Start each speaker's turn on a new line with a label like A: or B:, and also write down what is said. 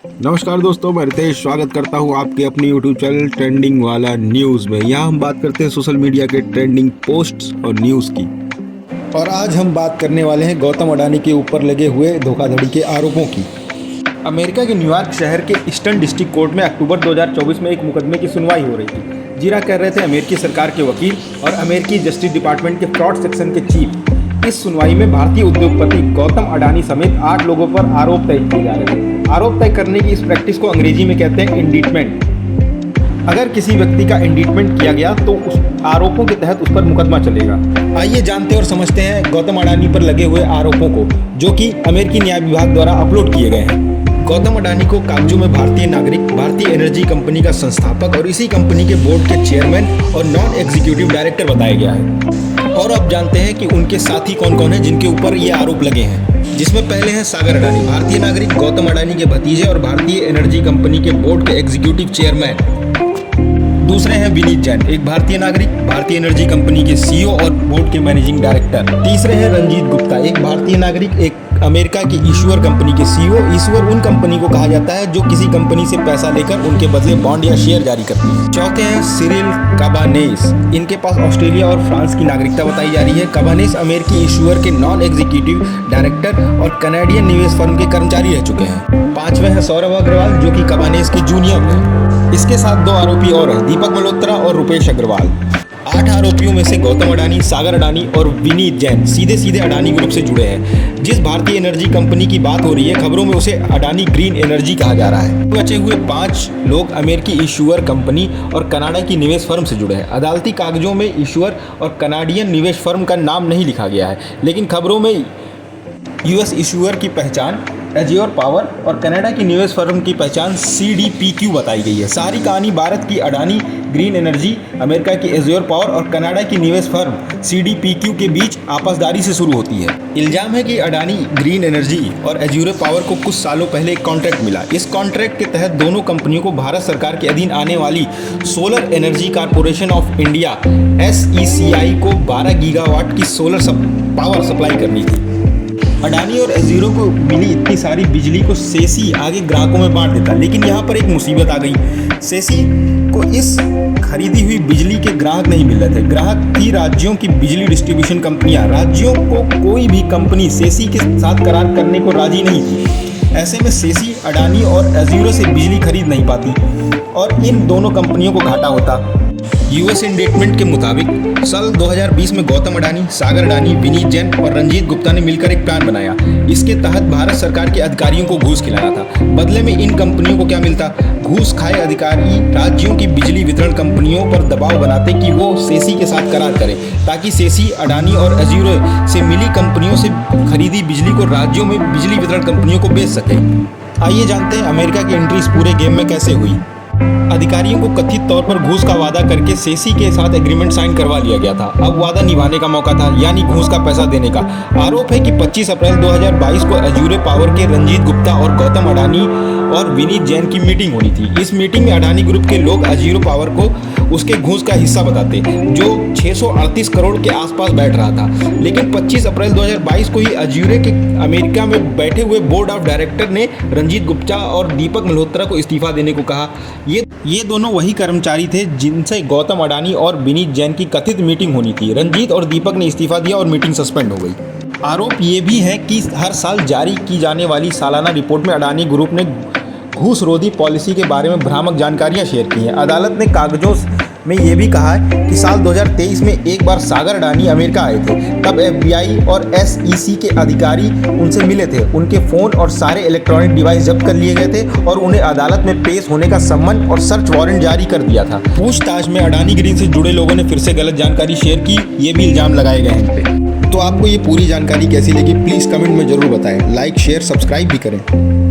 A: नमस्कार दोस्तों, मैं रितेश स्वागत करता हूं आपके अपनी यूट्यूब चैनल ट्रेंडिंग वाला न्यूज़ में। यहां हम बात करते हैं सोशल मीडिया के ट्रेंडिंग पोस्ट्स और न्यूज़ की। और आज हम बात करने वाले हैं गौतम अडानी के ऊपर लगे हुए धोखाधड़ी के आरोपों की। अमेरिका के न्यूयॉर्क शहर के ईस्टर्न डिस्ट्रिक्ट कोर्ट में अक्टूबर 2024 में एक मुकदमे की सुनवाई हो रही थी। जीरा कर रहे थे अमेरिकी सरकार के वकील और अमेरिकी जस्टिस डिपार्टमेंट के फ्रॉड सेक्शन के चीफ। इस सुनवाई में भारतीय उद्योगपति गौतम अडानी समेत 8 लोगों पर आरोप तय किए जा रहे थे। आरोप तय करने की इस प्रैक्टिस को अंग्रेजी में कहते हैं इंडीटमेंट। अगर किसी व्यक्ति का इंडीटमेंट किया गया तो उस आरोपों के तहत उस पर मुकदमा चलेगा। आइए जानते और समझते हैं गौतम अडानी पर लगे हुए आरोपों को, जो कि अमेरिकी न्याय विभाग द्वारा अपलोड किए गए हैं। गौतम अडानी को कागजों में भारतीय नागरिक, भारतीय एनर्जी कंपनी का संस्थापक और इसी कंपनी के बोर्ड के चेयरमैन और नॉन एग्जीक्यूटिव डायरेक्टर बताया गया है। और अब जानते हैं कि उनके साथी कौन कौन हैं जिनके ऊपर ये आरोप लगे हैं। जिसमें पहले हैं सागर अडानी, भारतीय नागरिक, गौतम अडानी के भतीजे और भारतीय एनर्जी कंपनी के बोर्ड के एग्जीक्यूटिव चेयरमैन। दूसरे हैं विनीत जैन, एक भारतीय नागरिक, भारतीय एनर्जी कंपनी के सीईओ और बोर्ड के मैनेजिंग डायरेक्टर। तीसरे हैं रंजीत गुप्ता, एक भारतीय नागरिक, एक अमेरिका की ईश्वर कंपनी के सीईओ। ईश्वर उन कंपनी को कहा जाता है जो किसी कंपनी से पैसा लेकर उनके बदले बॉन्ड या शेयर जारी करती है। चौथे हैं सिरिल काबानेस, इनके पास ऑस्ट्रेलिया और फ्रांस की नागरिकता बताई जा रही है। काबानेस अमेरिकी ईश्वर के नॉन एग्जीक्यूटिव डायरेक्टर और कनाडियन निवेश फर्म के कर्मचारी रह चुके हैं। पांचवें हैं सौरभ अग्रवाल, जो कि काबानेस के जूनियर हैं। इसके साथ 2 आरोपी और हैं, दीपक मल्होत्रा और रुपेश अग्रवाल। 8 आरोपियों में से गौतम अडानी, सागर अडानी और विनीत जैन सीधे सीधे अडानी ग्रुप से जुड़े हैं। जिस भारतीय एनर्जी कंपनी की बात हो रही है, खबरों में उसे अडानी ग्रीन एनर्जी कहा जा रहा है। बचे हुए 5 लोग अमेरिकी ईश्वर कंपनी और कनाडा की निवेश फर्म से जुड़े हैं। अदालती कागजों में ईश्वर और कनाडियन निवेश फर्म का नाम नहीं लिखा गया है, लेकिन खबरों में यूएस ईश्वर की पहचान एज्योर पावर और कनाडा की निवेश फर्म की पहचान CDPQ बताई गई है। सारी कहानी भारत की अडानी ग्रीन एनर्जी, अमेरिका की एज्योर पावर और कनाडा की निवेश फर्म CDPQ के बीच आपसदारी से शुरू होती है। इल्जाम है कि अडानी ग्रीन एनर्जी और एज्योर पावर को कुछ सालों पहले एक कॉन्ट्रैक्ट मिला। इस कॉन्ट्रैक्ट के तहत दोनों कंपनियों को भारत सरकार के अधीन आने वाली solar energy corporation of India SECI को 12 गीगावाट की सोलर पावर सप्लाई करनी थी। अडानी और एज्योर को मिली इतनी सारी बिजली को सेसी आगे ग्राहकों में बांट देता, लेकिन यहाँ पर एक मुसीबत आ गई। सेसी को इस खरीदी हुई बिजली के ग्राहक नहीं मिल रहे थे। ग्राहक थी राज्यों की बिजली डिस्ट्रीब्यूशन कंपनियां। राज्यों को कोई भी कंपनी सेसी के साथ करार करने को राजी नहीं थी। ऐसे में सेसी अडानी और एज्योर से बिजली खरीद नहीं पाती और इन दोनों कंपनियों को घाटा होता। यूएस इंडेटमेंट के मुताबिक साल 2020 में गौतम अडानी, सागर अडानी, विनीत जैन और रंजीत गुप्ता ने मिलकर एक प्लान बनाया। इसके तहत भारत सरकार के अधिकारियों को घूस खिलाना था। बदले में इन कंपनियों को क्या मिलता? घूस खाए अधिकारी राज्यों की बिजली वितरण कंपनियों पर दबाव बनाते कि वो सेसी के साथ करार करें, ताकि सेसी अडानी और एज्योर से मिली कंपनियों से खरीदी बिजली को राज्यों में बिजली वितरण कंपनियों को बेच सके। आइए जानते हैं अमेरिका की एंट्री इस पूरे गेम में कैसे हुई। अधिकारियों को कथित तौर पर घूस का वादा करके सेसी के साथ एग्रीमेंट साइन करवा लिया गया था। अब वादा निभाने का मौका था, यानी घूस का पैसा देने का। आरोप है कि 25 अप्रैल 2022 को एज्योर पावर के रंजीत गुप्ता और गौतम अडानी और विनीत जैन की मीटिंग होनी थी। इस मीटिंग में अडानी ग्रुप के लोग एज्योर पावर को उसके घूस का हिस्सा बताते, जो 638 करोड़ के आसपास बैठ रहा था। लेकिन 25 अप्रैल 2022 को ही एज्योर के अमेरिका में बैठे हुए बोर्ड ऑफ डायरेक्टर ने रंजीत गुप्ता और दीपक मल्होत्रा को इस्तीफा देने को कहा। ये दोनों वही कर्मचारी थे जिनसे गौतम अडानी और विनीत जैन की कथित मीटिंग होनी थी। रंजीत और दीपक ने इस्तीफा दिया और मीटिंग सस्पेंड हो गई। आरोप ये भी है कि हर साल जारी की जाने वाली सालाना रिपोर्ट में अडानी ग्रुप ने घूस रोधी पॉलिसी के बारे में भ्रामक जानकारियां शेयर की हैं। अदालत ने कागजों में ये भी कहा है कि साल 2023 में एक बार सागर अडानी अमेरिका आए थे। तब FBI और SEC के अधिकारी उनसे मिले थे। उनके फ़ोन और सारे इलेक्ट्रॉनिक डिवाइस जब्त कर लिए गए थे और उन्हें अदालत में पेश होने का सम्मन और सर्च वारंट जारी कर दिया था। पूछताछ में अडानी ग्रीन से जुड़े लोगों ने फिर से गलत जानकारी शेयर की, ये भी इल्ज़ाम लगाए गए हैं इन पे। तो आपको ये पूरी जानकारी कैसी लगी, प्लीज़ कमेंट में ज़रूर बताएं। लाइक, शेयर, सब्सक्राइब भी करें।